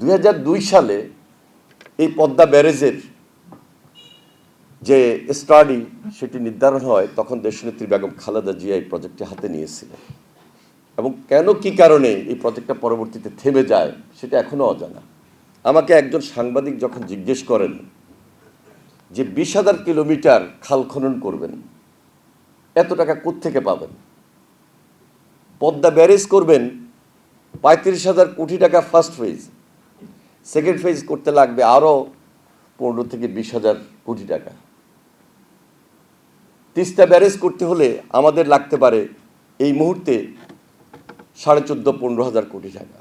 2002 সালে এই পদ্মা ব্যারেজের যে স্টাডি সেটি নির্ধারণ হয়, তখন দেশনেত্রী বেগম খালেদা জিয়া এই প্রজেক্টটি হাতে নিয়েছিলেন। এবং কেন কি কারণে এই প্রজেক্টটা পরবর্তীতে থেমে যায় সেটা এখনও অজানা। আমাকে একজন সাংবাদিক যখন জিজ্ঞেস করেন যে 20,000 কিলোমিটার খাল খনন করবেন, এত টাকা কোত্থেকে পাবেন? পদ্মা ব্যারেজ করবেন 35,000 কোটি টাকা ফার্স্ট ফেজ, সেকেন্ড ফেজ করতে লাগবে আরও 15 থেকে 20,000 কোটি টাকা। তিস্তা ব্যারেজ করতে হলে আমাদের লাগতে পারে এই মুহূর্তে 14,500-15,000 কোটি টাকা।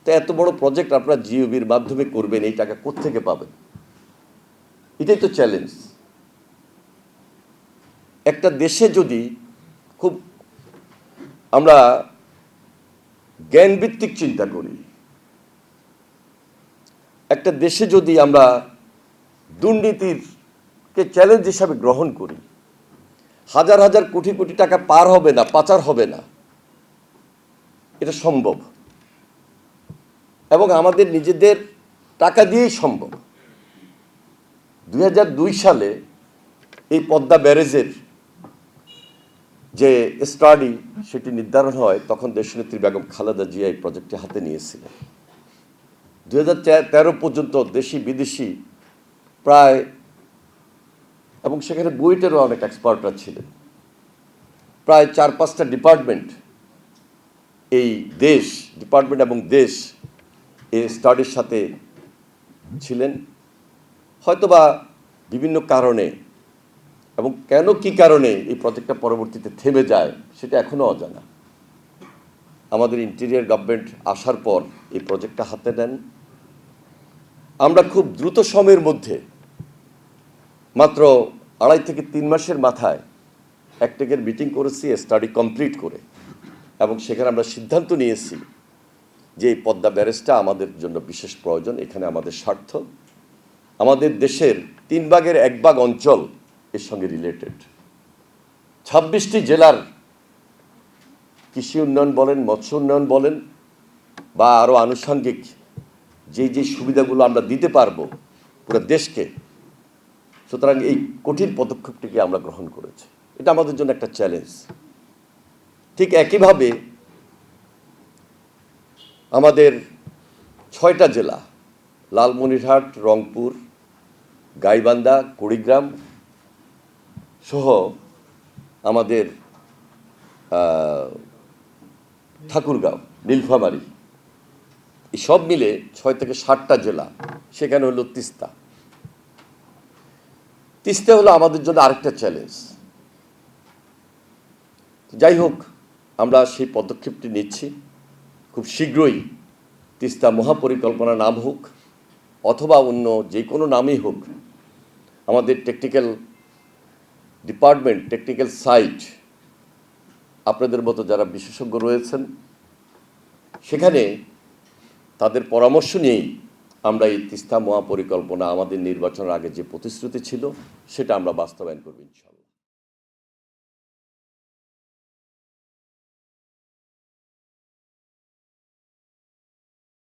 তো এত বড় প্রজেক্ট আপনারা জিওবির মাধ্যমে করবেন, এই টাকা কোত্থেকে পাবেন? এটাই তো চ্যালেঞ্জ। একটা দেশে যদি খুব আমরা জ্ঞানভিত্তিক চিন্তা করি, একটা দেশে যদি আমরা দুর্নীতিকে চ্যালেঞ্জ হিসাবে গ্রহণ করি, হাজার হাজার কোটি কোটি টাকা পার হবে না, পাচার হবে না, এটা সম্ভব এবং আমাদের নিজেদের টাকা দিয়েই সম্ভব। 2002 সালে এই পদ্মা ব্যারেজের যে স্টাডি সেটি নির্ধারণ হয়, তখন দেশনেত্রী বেগম খালেদা জিয়া এই প্রজেক্টটি হাতে নিয়েছিলেন। 2013 পর্যন্ত দেশি বিদেশি প্রায়, এবং সেখানে বুয়েটেরও অনেক এক্সপার্টরা ছিলেন, প্রায় 4-5টা ডিপার্টমেন্ট এবং দেশ এই স্টাডির সাথে ছিলেন। হয়তোবা বিভিন্ন কারণে, এবং কেন কি কারণে এই প্রজেক্টটা পরবর্তীতে থেমে যায় সেটা এখনও অজানা। আমাদের ইন্টেরিয়র গভর্নমেন্ট আসার পর এই প্রজেক্টটা হাতে নেন। আমরা খুব দ্রুত সময়ের মধ্যে, মাত্র 2.5 থেকে 3 মাসের মাথায় একটেকের মিটিং করেছি স্টাডি কমপ্লিট করে, এবং সেখানে আমরা সিদ্ধান্ত নিয়েছি যে এই পদ্মা ব্যারেজটা আমাদের জন্য বিশেষ প্রয়োজন। এখানে আমাদের স্বার্থ, আমাদের দেশের 3 ভাগের 1 ভাগ অঞ্চল এর সঙ্গে রিলেটেড। 26টি জেলার কৃষি উন্নয়ন বলেন, মৎস্য উন্নয়ন বলেন, বা আরও আনুষঙ্গিক যেই সুবিধাগুলো আমরা দিতে পারবো পুরো দেশকে, সুতরাং এই কঠিন পদক্ষেপটিকে আমরা গ্রহণ করেছি। এটা আমাদের জন্য একটা চ্যালেঞ্জ। ঠিক একইভাবে আমাদের 6টা জেলা, লালমনিরহাট, রংপুর, গাইবান্ধা, কুড়িগ্রাম সহ আমাদের ঠাকুরগাঁও, নীলফামারী, এই সব মিলে 6 থেকে 7টা জেলা, সেখানে হলো তিস্তা হলো আমাদের জন্য আরেকটা চ্যালেঞ্জ। যাই হোক, আমরা সেই পদক্ষেপটি নিচ্ছি। খুব শীঘ্রই তিস্তা মহাপরিকল্পনা নাম হোক অথবা অন্য যে কোনো নামই হোক, আমাদের টেকনিক্যাল ডিপার্টমেন্ট, টেকনিক্যাল সাইট, আপনাদের মতো যারা বিশেষজ্ঞ রয়েছেন, সেখানে তাদের পরামর্শ নিয়েই আমরা এই তিস্তা মহাপরিকল্পনা আমাদের নির্বাচনের আগে যে প্রতিশ্রুতি ছিল সেটা আমরা বাস্তবায়ন করব ইনশাআল্লাহ।